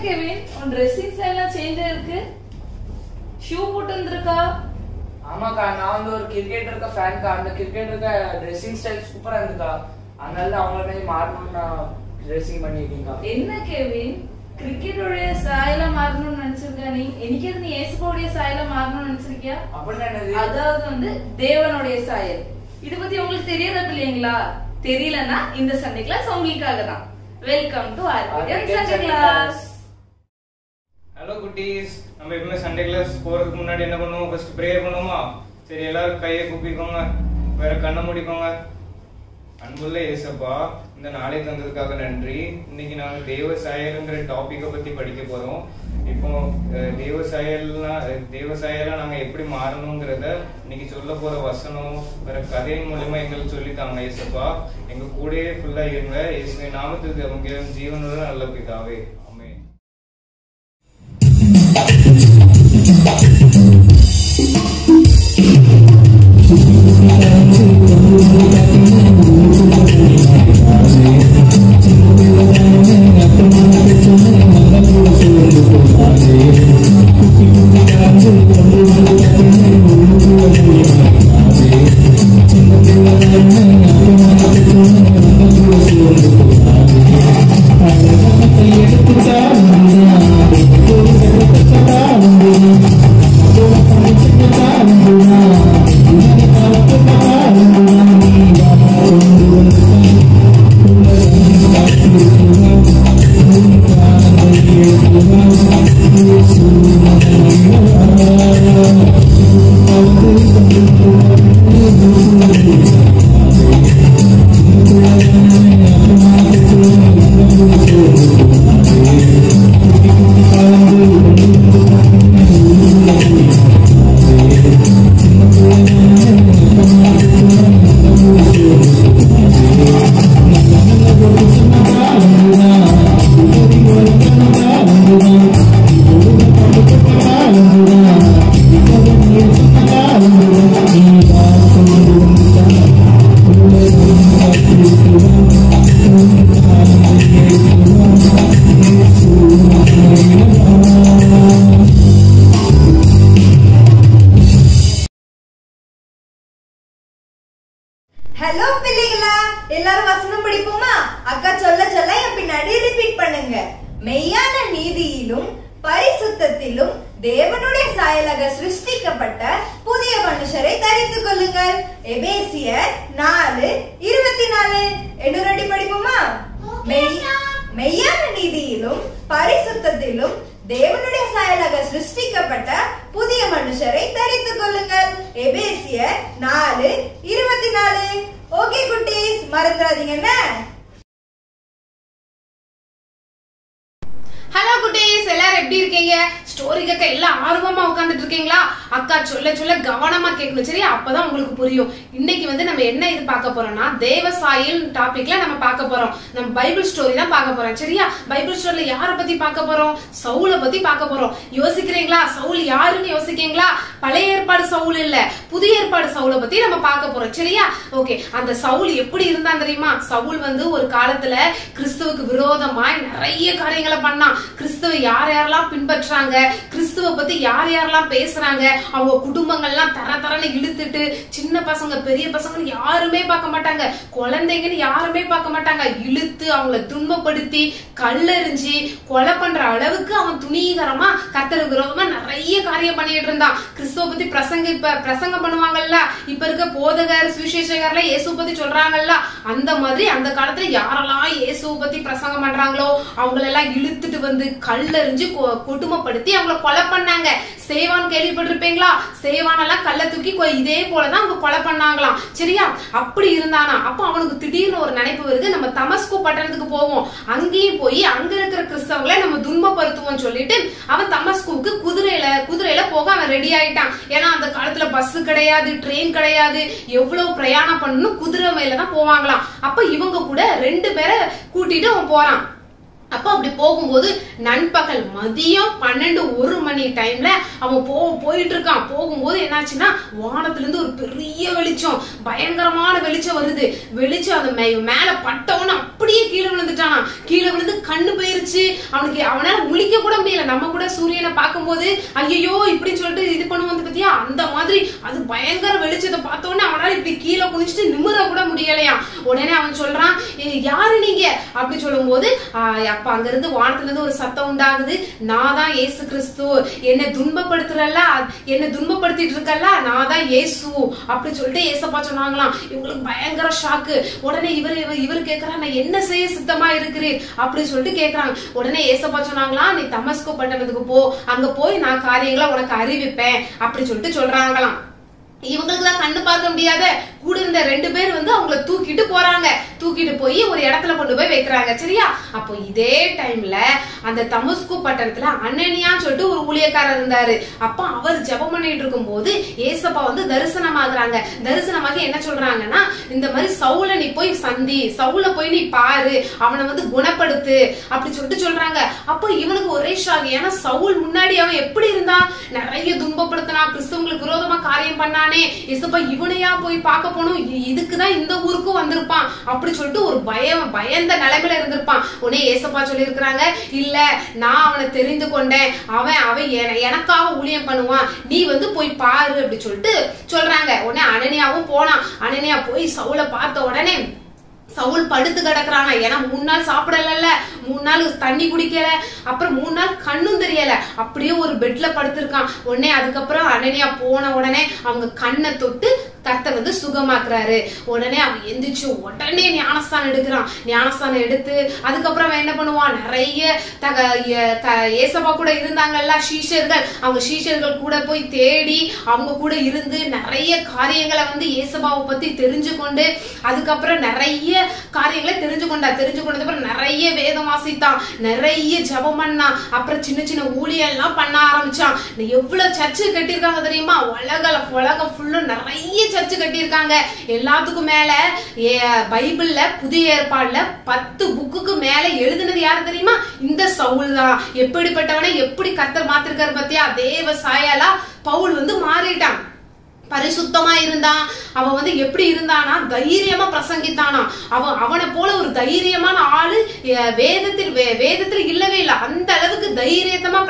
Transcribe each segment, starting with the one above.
Kevin, உன் dressing ஸ்டைல்லாம் change ஆயிருக்கு. Shoe போட்டு வந்திருக்கா? ஆமாக்கா, நான் வந்து ஒரு கிரிக்கெட்டருக்கு ஃபேன்க்கா. அந்த கிரிக்கெட்டருக்கு ட்ரெஸ்ஸிங் ஸ்டைல் சூப்பரா இருந்துக்கா. அதனால அவங்கள மாதிரி மாறணும்னு நான் ட்ரெஸ்ஸிங் பண்ணிருக்கீங்க. என்ன கெவின், கிரிக்கெட்டோடைய சாயலா மாறணும்னு நினைச்சிருக்கா நீ? எனக்கு நீ இயேசுவோடைய சாயலா மாறணும்னு நினைச்சிருக்கியா? அப்படின்னா என்னது? அதாவது வந்து தேவனுடைய சாயல். இது பத்தி உங்களுக்கு தெரியாத இல்லைங்களா? தெரியலன்னா இந்த சண்டே கிளாஸ் உங்களுக்காக தான். Welcome to RPM Sunday class. Hello குட்டீஸ், நம்ம எப்பவுமே சண்டே கிளாஸ் போறதுக்கு முன்னாடி என்ன பண்ணுவோம்? ஃபர்ஸ்ட் ப்ரேயர் பண்ணுவோமா? சரி, எல்லாரும் கையை குப்பிக்கோங்க, வேற கண்ணை மூடிக்கோங்க. அன்புள்ள இயேசப்பா, இந்த நாளை தந்ததுக்காக நன்றி. இன்னைக்கு நாங்க தேவ சாயல்ங்கிற டாபிக்கை பத்தி படிக்க போறோம். இப்போ தேவ சாயலா நாங்க எப்படி மாறணுங்கிறத இன்னைக்கு சொல்ல போற வசனம் வேற கதையின் மூலமா எங்களுக்கு சொல்லித்தாங்க. இயேசப்பா, எங்க கூடயே ஃபுல்லா இருங்க. இயேசுவின் நாமத்துக்கு அவங்க ஜீவனோட நல்ல பிதாவே, ஆமென். ஹலோ பிள்ளைகளா, எல்லாரும் வசனம் படிப்போமா? அக்கா சொல்ல சொல்ல என் பின்னாடி ரிப்பீட் பண்ணுங்க. மெய்யான நீதியிலும் பரிசுத்தத்திலும் தேவனுடைய சாயலாக சிருஷ்டிக்கப்பட்ட புதிய மனுஷரை தரித்துக் கொள்ளுங்கள். எபேசியர் 4:24. என்னும் படிப்போமா? மெய்யான நீதியிலும் பரிசுத்தத்திலும் தேவனுடைய சாயலாக சிருஷ்டிக்கப்பட்ட புதிய மனுஷரை தரித்துக் கொள்ளுங்கள். எபேசியர் 4:24. ஓகே குட்டீஸ், மறந்துடாதீங்க. ஹலோ குட்டீஸ், எல்லாரும் எப்படி இருக்கீங்க? ஸ்டோரி கேட்க எல்லாம் ஆர்வமா உட்கார்ந்துட்டு இருக்கீங்களா? அக்கா சொல்ல சொல்ல கவனமா கேட்கணும், சரியா? அப்பதான் உங்களுக்கு புரியும். இன்னைக்கு வந்து நம்ம என்ன இது பார்க்க போறோம்னா, தேவ சாயல் டாபிக்ல நம்ம பார்க்க போறோம். நம்ம பைபிள் ஸ்டோரி தான் பார்க்க போறோம், சரியா? பைபிள் ஸ்டோரியில யார பத்தி பார்க்க போறோம்? சவுல பத்தி பார்க்க போறோம். யோசிக்கிறீங்களா? சவுல் யாருன்னு யோசிக்கிறீங்களா? பழைய ஏற்பாடு சவுல் இல்ல, புதிய ஏற்பாடு சவுல பத்தி நம்ம பார்க்க போறோம், சரியா? ஓகே, அந்த சவுல் எப்படி இருந்தான் தெரியுமா? சவுல் வந்து ஒரு காலத்துல கிறிஸ்துவுக்கு விரோதமாய் நிறைய காரியங்களை பண்ணான். கிறிஸ்துவ யாரெல்லாம் பின்பற்றாங்க, கிறிஸ்துவ பத்தி யாரெல்லாம் பேசுறாங்க, அவங்க குடும்பங்கள்லாம் தரன்னு இழுத்துட்டு, சின்ன பசங்க பெரிய பசங்க யாருமே பார்க்க மாட்டாங்க, குழந்தைங்கன்னு யாருமே பார்க்க மாட்டாங்க, இழுத்து அவங்கள துன்பப்படுத்தி கல்லெறிஞ்சி கொலை பண்ற அளவுக்கு அவன் துணிகரமா கர்த்தருக்கு விரோதமா நிறைய காரியம் பண்ணிட்டு இருந்தான். கிறிஸ்துவ பத்தி பிரசங்கம் பண்ணுவாங்கல்ல, இப்ப இருக்க போதகர் சுவிசேஷகர்ல இயேசு பத்தி சொல்றாங்கல்ல, அந்த மாதிரி அந்த காலத்துல யாரெல்லாம் இயேசுவை பத்தி பிரசங்கம் பண்றாங்களோ அவங்களெல்லாம் இழுத்துட்டு வந்து கல்லெறிஞ்சு கொடுமைப்படுத்தி அவங்கள கொலை பண்ணாங்க. சேவான் கேள்விப்பட்டிருப்பீங்களா? சேவான் எல்லாம் கல்ல தூக்கி இதே போலதான் அவங்க கொலை பண்ணாங்களாம், சரியா? அப்படி இருந்தானா, அப்ப அவனுக்கு திடீர்னு ஒரு நினைப்பு வருது, நம்ம தமஸ்கு பட்டணத்துக்கு போவோம், அங்கேயும் போய் அங்க இருக்கிற கிறிஸ்தவங்களை நம்ம துன்பப்படுத்துவோம் சொல்லிட்டு அவன் தமஸ்குவுக்கு குதிரையில போக அவன் ரெடி ஆயிட்டான். ஏன்னா அந்த காலத்துல பஸ் கிடையாது, ட்ரெயின் கிடையாது, எவ்வளவு பிரயாணம் பண்ணணும், குதிரை மேலதான் போவாங்களாம். அப்ப இவங்க கூட 2 பேரை கூட்டிட்டு அவன் போறான். அப்ப அப்படி போகும் போகும்போது நண்பகல் மதியம் 12-1 மணி டைம்ல அவன் போயிட்டு இருக்கான். போகும்போது என்னாச்சுன்னா வானத்துல இருந்து ஒரு பெரிய வெளிச்சம், பயங்கரமான வெளிச்சம் வருது. வெளிச்சம் அந்த மேல பட்டவன அப்படியே கீழே விழுந்துட்டானா. கீழே விழுந்து கண்ணு போயிருச்சு. அவனால முழிக்க கூட முடியல. நம்ம கூட சூரியனை பார்க்கும்போது ஐயோ இப்படின்னு சொல்லிட்டு இது பண்ணுவோம் பத்தியா, அந்த மாதிரி அது பயங்கர வெளிச்சத்தை பார்த்தோன்னே அவனால இப்படி கீழே குனிச்சுட்டு நிமிர கூட முடியலையா. உடனே அவன் சொல்றான், யாரு நீங்க அப்படி சொல்லும் போது அப்ப அங்க இருந்து வானத்துல இருந்து ஒரு சத்தம் உண்டாகுது. நான் தான் இயேசு கிறிஸ்து, என்னை துன்பப்படுத்துறல்ல, என்னை துன்பப்படுத்திட்டு இருக்கல்ல, நான் தான் இயேசு அப்படி சொல்லிட்டு ஏசப்பா சொன்னாங்களாம். இவங்களுக்கு பயங்கர ஷாக்கு. உடனே இவரு கேக்குறா, நான் என்ன செய்ய சித்தமா இருக்கிறேன் அப்படி சொல்லிட்டு கேக்குறாங்க. உடனே ஏசப்பா சொன்னாங்களாம், நீ தமஸ்கு பட்டணத்துக்கு போ, அங்க போய் நான் காரியங்களை உனக்கு அறிவிப்பேன் அப்படி சொல்லிட்டு சொல்றாங்களாம். இவங்களுக்கு தான் கண்ணு பார்க்க முடியாத கூட இருந்த 2 பேர் வந்து அவங்கள தூக்கிட்டு போறாங்க. தூக்கிட்டு போய் ஒரு இடத்துல கொண்டு போய் வைக்கிறாங்க. சரியா? அப்போ இதே டைம்ல அந்த தமஸ்கு பட்டணத்துல அனனியான்னு சொல்லிட்டு ஒரு ஊழியக்காரர் இருந்தாரு. அப்ப அவர் ஜெபம் பண்ணிட்டு இருக்கும் போது ஏசப்பா வந்து தரிசனமாகறாங்க. தரிசனமாகி என்ன சொல்றாங்கன்னா, இந்த மாதிரி சவுல நீ போய் சந்தி, சவுல போய் நீ பாரு, அவனை வந்து குணப்படுத்து அப்படி சொல்லிட்டு சொல்றாங்க. அப்போ இவனுக்கு ஒரே ஷாக். ஏன்னா சவுல் முன்னாடி அவன் எப்படி இருந்தான், நிறைய துன்பப்படுத்தினா, கிறிஸ்தவங்களுக்கு விரோதமா காரியம் பண்ணானே. ஏசப்பா இவனையா போய் பார்க்க போனோம், இதுக்குதான் இந்த ஊருக்கு வந்திருப்பான் அப்படி சொல்லிட்டு ஒரு பயந்த நிலைமையில இருந்திருப்பான். உடனே ஏசப்பா சொல்லி இருக்கிறாங்க, இல்ல நான் அவனை தெரிந்து கொண்டேன், அவன் எனக்காக ஊழியம் பண்ணுவான், நீ வந்து போய் பாரு அப்படி சொல்லிட்டு சொல்றாங்க. உடனே அனனியாவும் போனான். அனனியா போய் சவுல பார்த்த உடனே சவுல் படுத்து கிடக்குறானா. ஏன்னா 3 நாள் சாப்பிடல, 3 நாள் தண்ணி குடிக்கல, அப்புறம் 3 நாள் கண்ணும் தெரியல, அப்படியே ஒரு பெட்ல படுத்திருக்கான். உடனே அதுக்கப்புறம் அனனியா போன உடனே அவங்க கண்ணை தொட்டு கர்த்தர் வந்து சுகமாக்குறாரு. உடனே அவன் எந்திரிச்சு உடனே ஞானஸ்தானம் எடுக்கிறான். ஞானஸ்தானம் எடுத்து அதுக்கப்புறம் அவன் என்ன பண்ணுவான், நிறைய ஏசப்பா கூட இருந்தாங்கல்ல சீஷர்கள், அவங்க சீஷர்கள் கூட போய் தேடி அவங்க கூட இருந்து நிறைய காரியங்களை வந்து ஏசப்பாவை பத்தி தெரிஞ்சு கொண்டு அதுக்கப்புறம் நிறைய காரியங்களை தெரிஞ்சு கொண்டது அப்புறம் நிறைய வேதம் வாசித்தான், நிறைய ஜெபம் பண்ணான், அப்புறம் சின்ன சின்ன ஊழியம் எல்லாம் பண்ண ஆரம்பிச்சான். எவ்வளவு சர்ச்சு கட்டியிருக்காங்க தெரியுமா? உலகம் ஃபுல்லா நிறைய சர்ச்சு கட்டியிருக்காங்க. எல்லாத்துக்கும் மேல பைபிள்ல புதிய ஏற்பாடுல 10 புக்குக்கு மேல எழுதுனது யாரு தெரியுமா? இந்த சவுல் தான். எப்படிப்பட்டவனை எப்படி கர்த்தர் மாத்திருக்காரு பத்தியா? தேவ சாயலா பவுல் வந்து மாறிட்டான். பரிசுத்தமா இருந்தான். அவன் வந்து எப்படி இருந்தானா, தைரியமா பிரசங்கித்தானா. அவனை போல ஒரு தைரியமான ஆளு வேதத்தில் இல்லவே இல்லை. அந்த அளவுக்கு தைரியமா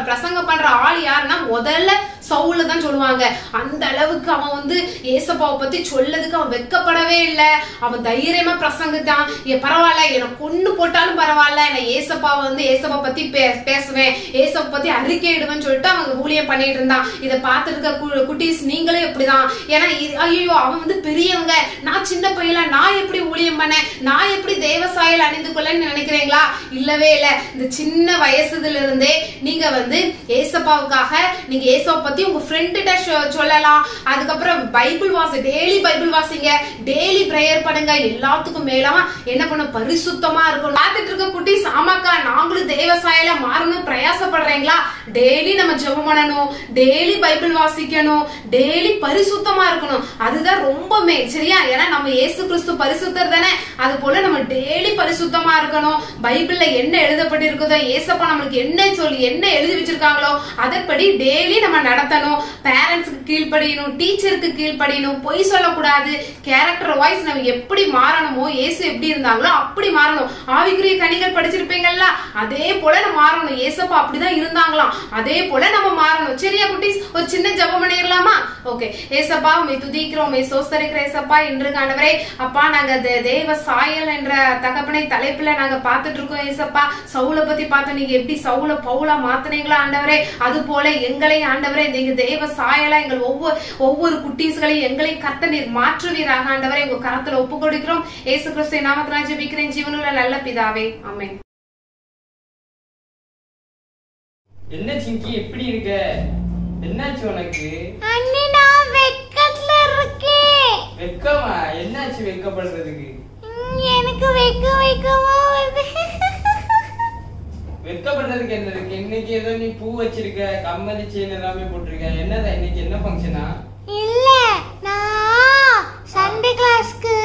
பிரசங்க பண்ற ஆள் யாருன்னா முதல்ல சவுல தான் சொல்லுவாங்க. அந்த அளவுக்கு அவன் வந்து ஏசப்பாவை பத்தி சொல்லதுக்கு அவன் வெட்கப்படவே இல்லை. அவன் தைரியமா பிரசங்கித்தான். பரவாயில்ல, எனக்கு கொண்டு போட்டாலும் பரவாயில்ல, நான் ஏசப்பா பத்தி பேசுவேன், ஏசப்பா பத்தி அறிக்கையிடுவேன்னு சொல்லிட்டு அவன் ஊழியம் பண்ணிட்டு இருந்தான். இதை பார்த்துட்டு இருக்க குட்டீஸ் நீங்களே இப்படிதான். ஏன்னா ஐயோ அவன் வந்து பெரியவங்க, நான் சின்ன பையல, நான் எப்படி ஊழியம் பண்ணேன், நான் எப்படி தேவசாயல் அணிந்து கொள்ளன்னு நினைக்கிறீங்களா? இல்லவே இல்லை. இந்த சின்ன வயசுல இருந்தே நீங்க வந்து ஏசப்பாவுக்காக நீங்க ஏசப்பா பத்தி உங்க ஃப்ரெண்ட்ட சொல்லலாம். அதுக்கப்புறம் பைபிள் டெய்லி பைபிள் வாசிங்க, டெய்லி பிரேயர் பண்ணுங்க. எல்லாத்துக்கும் மேலமா என்ன பண்ண, பரிசுத்தமா இருக்கணும். பார்த்துட்டு இருக்க குட்டீஸ், ஆமாக்கா நாங்களும் தேவசாயல மாறணும் பிரயாசப்படுறீங்களா? டெய்லி நம்ம ஜெபம் பண்ணணும், டெய்லி பைபிள் வாசிக்கணும், டெய்லி பரிசுத்தமா இருக்கணும். அதுதான் ரொம்ப மெயின். சரியா? ஏன்னா நம்ம இயேசு கிறிஸ்து பரிசுத்தர் தானே, அது போல நம்ம டெய்லி பரிசுத்தமா இருக்கணும். பைபிள்ல என்ன எழுதப்பட்டிருக்குதோ, ஏசப்பா நம்மளுக்கு என்ன எழுதி வச்சிருக்காங்களோ அதன்படி டெய்லி நம்ம நடத்தணும். பேரண்ட்ஸ்க்கு கீழ்ப்படியணும், டீச்சருக்கு கீழ்ப்படியணும், பொய் சொல்லக்கூடாது. கேரக்டர் வைஸ் நம்ம எப்படி மாறணுமோ, இயேசு எப்படி இருந்தாங்களோ அப்படி மாறணும். ஆவிக்குரிய கனிகள் படிச்சிருப்பீங்கல்ல, அதே போல நம்ம மாறணும். ஏசப்பா அப்படிதான் இருந்தாங்களாம், அதே போல நம்ம மாறணும். சரியா குட்டீஸ்? ஒரு சின்ன ஜெபம் பண்ணிடலாமா? ஓகே. ஏசப்பா உம்மை துதிக்கிறோம், உம்மை ஸ்தோத்திரிக்கிற ஏசப்பா. இன்று ஆண்டவரே அப்பா, நாங்க தேவ சாயல் என்ற தகப்பனை தலைப்புல நாங்க பார்த்துட்டு இருக்கோம். ஏசப்பா சவுல பத்தி பார்த்தோம், நீங்க எப்படி சவுல பவுலா மாத்தினீங்களா ஆண்டவரே, அது போல எங்களை ஆண்டவரே நீங்க தேவ சாயலா எங்கள் ஒவ்வொரு குட்டீஸ்களையும் எங்களை கர்த்தர் நீர் மாற்றுவீராக ஆண்டவரே. உங்க கரத்துல ஒப்பு கொடுக்கிறோம். இயேசு கிறிஸ்துவின் நாமத்தினால ஜெபிக்கிறேன் ஜீவனுள்ள நல்ல பிதாவே, ஆமென். என்ன சிங்கி எப்படி இருக்க? என்னாச்சு உனக்கு? அண்ணே நான் வெக்கத்துல இருக்கேன். வெக்கமா? என்னாச்சு வெக்கப்படுறதுக்கு? எனக்கு வெக்கமா வருது. வெக்கப்படுறதுக்கு என்ன இருக்கு? இன்னைக்கு ஏதோ நீ பூ வச்சிருக்க, கம்மலி செயின் எல்லாமே போட்டிருக்க. என்னதான் இன்னைக்கு என்ன ஃபங்க்ஷனா? இல்ல, நான் சண்டே கிளாஸ்க்கு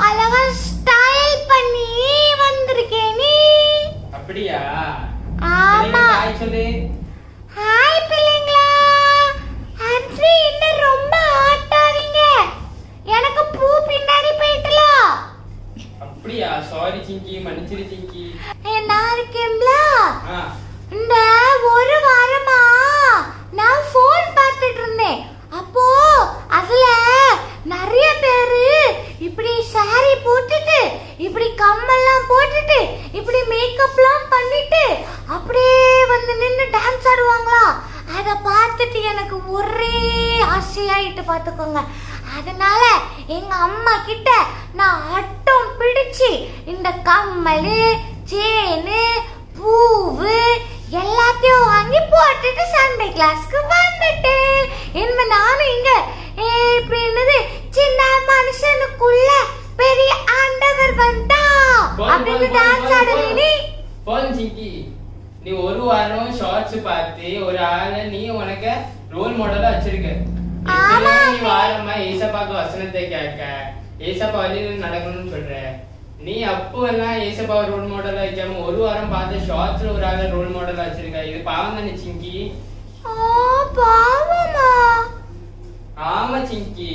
அழகா ஸ்டைல் பண்ணி வந்திருக்கேன். சொல்லு. ஹாய் பிள்ளைங்களா. ஹன்ஸ்ரீ இன்னும் ரொம்ப ஆட்டாதீங்க. எனக்கு பூ பின்னாடி போயிட்டலாம். அப்படியா? சாரி சிங்கி, மன்னிச்சிரு சிங்கி. நான் இருக்கேன்ல. ஆ இந்த ஒரு வாரமா நான் போன் பார்த்துட்டு இருந்தேன். அப்போ அதுல நிறைய பேரு இப்படி சாரி போட்டுட்டு, இப்படி கம்மெல்லாம் போட்டுட்டு, இப்படி மேக்கப்லாம் பண்ணிட்டு அப்படியே வந்து நின்னு டான்ஸ் ஆடுவாங்களா? அத பார்த்துட்டு எனக்கு ஒரே ஆசையாயிட்டு பாத்துக்கோங்க. அதனால எங்க அம்மா கிட்ட நான் அட்டம் பிடிச்சு இந்த கம்மல், சேனு, பூவு எல்லாத்தையும் வாங்கி போட்டுட்டு சண்டே கிளாஸ்க்கு வந்துட்டேன். என்ன நானும் இங்க இப்படி என்னது சின்ன மனுஷனுக்குள்ள பெரிய ஆண்டவர் வந்தா அப்படின்னு டான்ஸ் ஆடுறீ. போதும் சிங்கி, நீ ஒரு வாரம் ஷார்ட்ஸ் பார்த்து ஒரு ஆளை நீ உனக்கு ரோல் மாடலா வச்சிருக்க. நீ வாரமா ஏசப்பாக்கு வசனத்தை கேட்க, ஏசப்பா வழியில நடக்கணும்னு சொல்ற. நீ அப்போ எல்லாம் ஏசப்பாவை ரோல் மாடலா வைக்காம ஒரு வாரம் பார்த்து ஷார்ட்ஸ்ல ஒரு ஆளை ரோல் மாடலா வச்சிருக்க. இது பாவம் தானே சிங்கி? பாவமா? ஆமா சிங்கி,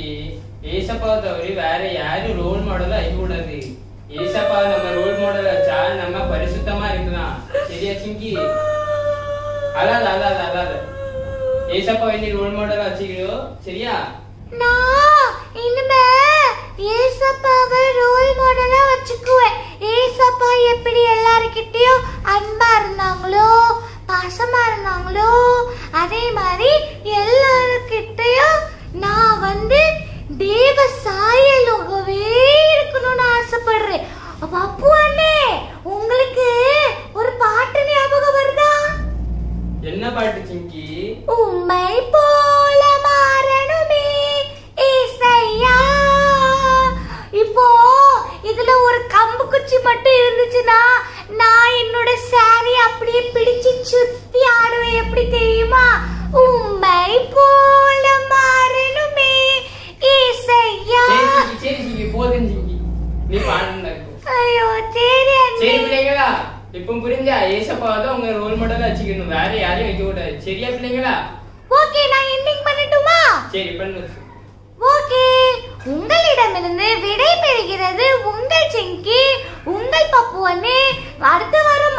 ஏசப்பாவை தவிர வேற யாரும் ரோல் மாடலா ஆகக்கூடாது. ஏசப்பாவை நம்ம ரோல் மாடல் வச்சா நம்ம பரிசுத்தமா இருக்கலாம். சரியா சிங்கி? அல்லாத ஏசப்பாவை நீ ரோல் மாடலா வச்சுக்கிறோம். சரியா? நான் இனிமே ஏசப்பாவை ரோல் மாடலா வச்சுக்குவேன். ஏசப்பா எப்படி எல்லார்கிட்டயும் அன்பா இருந்தாங்களோ, பாசமா இருந்தாங்களோ, அதே மாதிரி எல்லார்கிட்டயும் நான் வந்து தேவ சாயலோகவே இருக்கணும்னு ஆசைப்படுறேன். அப்ப அப்பு அண்ணே, உங்களுக்கு ஒரு பாட்டு ஞாபகம் வருதா? என்ன பாட்டு சிங்கி? உம்மை போல மாறணுமே ஏசையா. இப்போ இதுல ஒரு கம்பு குச்சி மட்டும் இருந்துச்சுன்னா நான் என்னோட சாரி அப்படியே பிடிச்சு சுத்தி ஆடுவேன். எப்படி தெரியுமா? உம்மை போல மாறணுமே ஏசையா. சரி சிங்கி, போதும் சிங்கி, நீ பாடுன்னு இருக்கும். ஐயோ சரி சரி பிள்ளைங்களா, இப்ப புரிஞ்சா? ஏசப்பாவை தான் உங்க ரோல் மாடலா வச்சுக்கணும், வேற யாரையும் வைக்க கூடாது. சரியா பிள்ளைங்களா? ஓகே, நான் எண்டிங் பண்ணட்டுமா? சரி பண்ணு. ஓகே, உங்களிடமிருந்து விடை பெறுகிறது உங்கள் சிங்கி, உங்கள் பப்பு அண்ணே. அடுத்த வாரம்